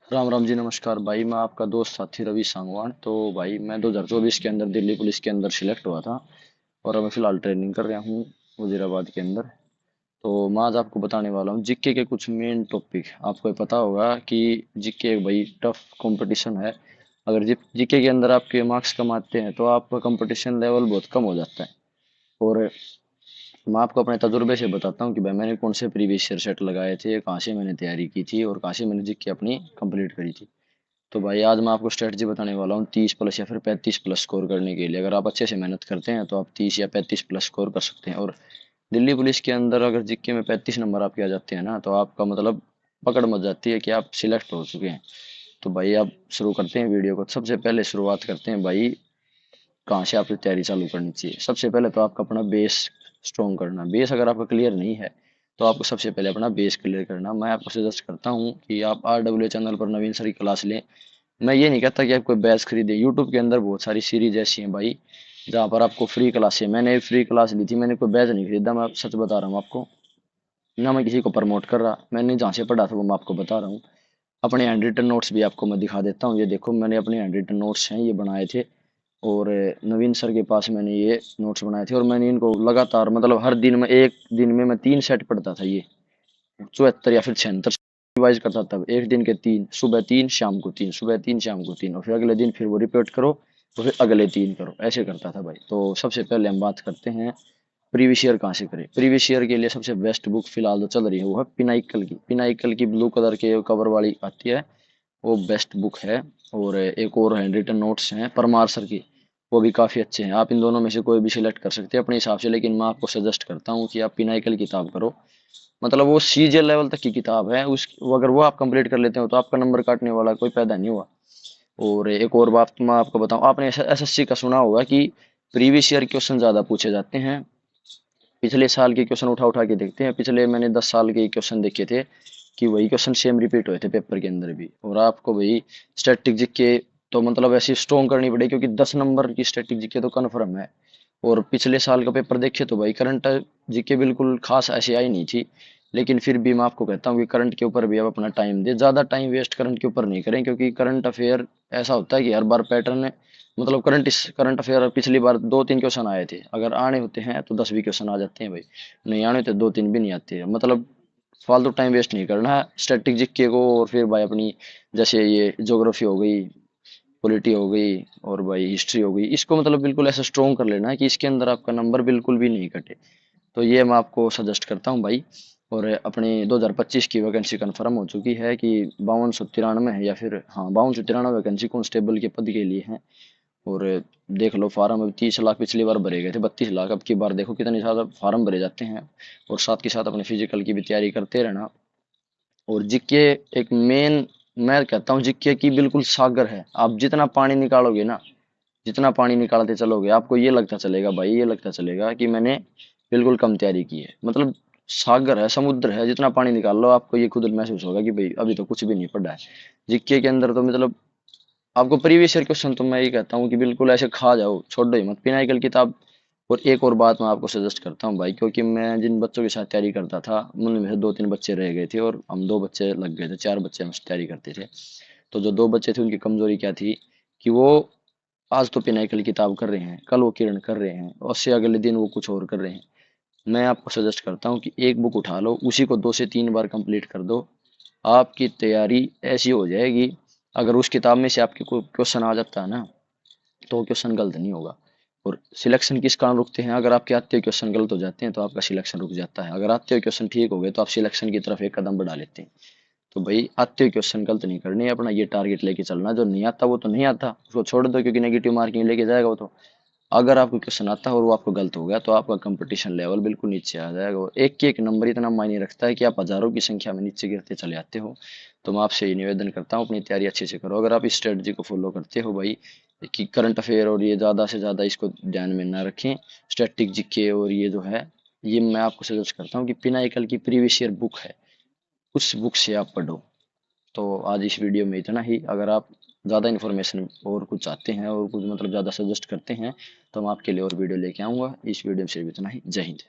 राम राम जी, नमस्कार भाई। मैं आपका दोस्त साथी रवि सांगवान। तो भाई मैं 2024 के अंदर दिल्ली पुलिस के अंदर सिलेक्ट हुआ था और मैं फिलहाल ट्रेनिंग कर रहा हूँ वजीराबाद के अंदर। तो मैं आज आपको बताने वाला हूँ जीके के कुछ मेन टॉपिक। आपको ये पता होगा कि जीके एक भाई टफ कंपटीशन है। अगर जीके के अंदर आपके मार्क्स कम आते हैं तो आपका कंपटीशन लेवल बहुत कम हो जाता है। और मैं आपको अपने तजुर्बे से बताता हूँ कि भाई मैंने कौन से प्रीवियस ईयर सेट लगाए थे, कहाँ से मैंने तैयारी की थी और कहाँ से मैंने जीके अपनी कंप्लीट करी थी। तो भाई आज मैं आपको स्ट्रेटजी बताने वाला हूँ 30 प्लस या फिर 35 प्लस स्कोर करने के लिए। अगर आप अच्छे से मेहनत करते हैं तो आप 30 या 35 प्लस स्कोर कर सकते हैं। और दिल्ली पुलिस के अंदर अगर जीके में 35 नंबर आपके आ जाते हैं ना, तो आपका मतलब पकड़ मच जाती है कि आप सिलेक्ट हो चुके हैं। तो भाई आप शुरू करते हैं वीडियो को। सबसे पहले शुरुआत करते हैं भाई, कहाँ से आपकी तैयारी चालू करनी चाहिए। सबसे पहले तो आपका अपना बेस स्ट्रॉन्ग करना। बेस अगर आपका क्लियर नहीं है तो आपको सबसे पहले अपना बेस क्लियर करना। मैं आपको सजेस्ट करता हूँ कि आप RW चैनल पर नवीन सर की क्लास लें। मैं ये नहीं कहता कि आप कोई बैच खरीदे। यूट्यूब के अंदर बहुत सारी सीरीज ऐसी हैं भाई, जहाँ पर आपको फ्री क्लास है। मैंने फ्री क्लास ली थी, मैंने कोई बैच नहीं खरीदा। मैं सच बता रहा हूँ आपको, ना मैं किसी को प्रमोट कर रहा। मैंने जहाँ से पढ़ा था वो मैं आपको बता रहा हूँ। अपने हैंड रिटन नोट्स भी आपको मैं दिखा देता हूँ। ये देखो, मैंने अपने हैंड रिटन नोट्स हैं, ये बनाए थे। और नवीन सर के पास मैंने ये नोट्स बनाए थे और मैंने इनको लगातार मतलब हर दिन में, एक दिन में मैं 3 सेट पढ़ता था। ये 74 या फिर 76 रिवाइज करता। तब एक दिन के 3, सुबह 3 शाम को 3, सुबह 3 शाम को 3, और फिर अगले दिन फिर वो रिपीट करो और फिर अगले 3 करो। ऐसे करता था भाई। तो सबसे पहले हम बात करते हैं प्रीवियस ईयर कहाँ से करें। प्रीवियस ईयर के लिए सबसे बेस्ट बुक फिलहाल जो चल रही है वो है पिनाइकल की। पिनाइकल की ब्लू कलर के कवर वाली आती है, वो बेस्ट बुक है। और एक और हैंड रिटन नोट्स हैं परमार सर की, वो भी काफ़ी अच्छे हैं। आप इन दोनों में से कोई भी सिलेक्ट कर सकते हैं अपने हिसाब से, लेकिन मैं आपको सजेस्ट करता हूँ कि आप पिनाइकल किताब करो। मतलब वो CJ लेवल तक की किताब है। अगर वो आप कंप्लीट कर लेते हो तो आपका नंबर काटने वाला कोई पैदा नहीं हुआ। और एक और बात मैं आपको बताऊं, आपने SSC का सुना होगा कि प्रीवियस ईयर क्वेश्चन ज़्यादा पूछे जाते हैं। पिछले साल के क्वेश्चन उठा उठा के देखते हैं। पिछले मैंने 10 साल के क्वेश्चन देखे थे कि वही क्वेश्चन सेम रिपीट हुए थे पेपर के अंदर भी। और आपको वही स्टैटिक के तो मतलब ऐसी स्ट्रॉन्ग करनी पड़ेगी, क्योंकि 10 नंबर की स्टैटिक के तो कन्फर्म है। और पिछले साल का पेपर देखे तो भाई करंट जीके बिल्कुल खास ऐसी आई नहीं थी। लेकिन फिर भी मैं आपको कहता हूँ कि करंट के ऊपर भी आप अपना टाइम दे। ज़्यादा टाइम वेस्ट करंट के ऊपर नहीं करें, क्योंकि करंट अफेयर ऐसा होता है कि हर बार पैटर्न, मतलब करंट अफेयर पिछली बार 2-3 क्वेश्चन आए थे। अगर आने होते हैं तो 10 भी क्वेश्चन आ जाते हैं भाई। नहीं आने तो 2-3 भी नहीं आते हैं। मतलब फालतू टाइम वेस्ट नहीं करना है स्टैटिक जीके को। और फिर भाई अपनी, जैसे ये ज्योग्राफी हो गई, पॉलिटी हो गई और भाई हिस्ट्री हो गई, इसको मतलब बिल्कुल ऐसा स्ट्रॉन्ग कर लेना है कि इसके अंदर आपका नंबर बिल्कुल भी नहीं कटे। तो ये मैं आपको सजेस्ट करता हूँ भाई। और अपनी 2025 की वैकेंसी कंफर्म हो चुकी है कि 5293 है, या फिर हाँ 5293 वैकेंसी कांस्टेबल के पद के लिए है। और देख लो, फार्म अभी 30 लाख पिछली बार भरे गए थे, 32 लाख। अब की बार देखो कितने ज़्यादा फार्म भरे जाते हैं। और साथ के साथ अपने फिजिकल की भी तैयारी करते रहना। और जीके एक मेन, मैं कहता हूँ जीके की बिल्कुल सागर है। आप जितना पानी निकालोगे ना, जितना पानी निकालते चलोगे, आपको ये लगता चलेगा भाई, ये लगता चलेगा कि मैंने बिल्कुल कम तैयारी की है। मतलब सागर है, समुद्र है, जितना पानी निकाल लो आपको ये खुद महसूस होगा कि भाई अभी तो कुछ भी नहीं पड़ा है। जीके के अंदर तो मतलब आपको प्रीवियस ईयर क्वेश्चन तो मैं ये कहता हूँ कि बिल्कुल ऐसे खा जाओ, छोड़ो ही मत पिनाइकल किताब। और एक और बात मैं आपको सजेस्ट करता हूँ भाई, क्योंकि मैं जिन बच्चों के साथ तैयारी करता था उनमें से 2-3 बच्चे रह गए थे और हम 2 बच्चे लग गए थे, 4 बच्चे हम तैयारी करते थे। तो जो 2 बच्चे थे उनकी कमजोरी क्या थी कि वो आज तो पिनाइकल किताब कर रहे हैं, कल वो किरण कर रहे हैं, और उससे अगले दिन वो कुछ और कर रहे हैं। मैं आपको सजेस्ट करता हूँ कि एक बुक उठा लो, उसी को 2 से 3 बार कंप्लीट कर दो। आपकी तैयारी ऐसी हो जाएगी, अगर उस किताब में से आपके कोई क्वेश्चन आ जाता है ना, तो क्वेश्चन गलत नहीं होगा। और सिलेक्शन किस कारण रुकते हैं, अगर आपके आते हुए क्वेश्चन गलत हो जाते हैं तो आपका सिलेक्शन रुक जाता है। अगर आते हुए क्वेश्चन ठीक हो गए तो आप सिलेक्शन की तरफ एक कदम बढ़ा लेते हैं। तो भाई आते हुए क्वेश्चन गलत नहीं करने, अपना ये टारगेट लेके चलना। जो नहीं आता वो तो नहीं आता, उसको छोड़ दो, क्योंकि नेगेटिव मार्किंग लेके जाएगा वो तो। अगर आपको क्वेश्चन आता है और वो आपको गलत हो गया तो आपका कंपटीशन लेवल बिल्कुल नीचे आ जाएगा। और एक एक नंबर इतना मायने रखता है कि आप हजारों की संख्या में नीचे गिरते चले आते हो। तो मैं आपसे ये निवेदन करता हूँ, अपनी तैयारी अच्छे से करो। अगर आप इस स्ट्रेटजी को फॉलो करते हो भाई, कि करंट अफेयर और ये ज़्यादा से ज़्यादा इसको ध्यान में ना रखें, स्टैटिक जीके और ये जो है, ये मैं आपको सजेस्ट करता हूँ कि पिनाइकल की प्रीवियस ईयर बुक है, उस बुक से आप पढ़ो। तो आज इस वीडियो में इतना ही। अगर आप ज़्यादा इन्फॉर्मेशन और कुछ चाहते हैं और कुछ मतलब ज़्यादा सजेस्ट करते हैं तो मैं आपके लिए और वीडियो लेके आऊँगा। इस वीडियो में सिर्फ इतना ही। जय हिंद।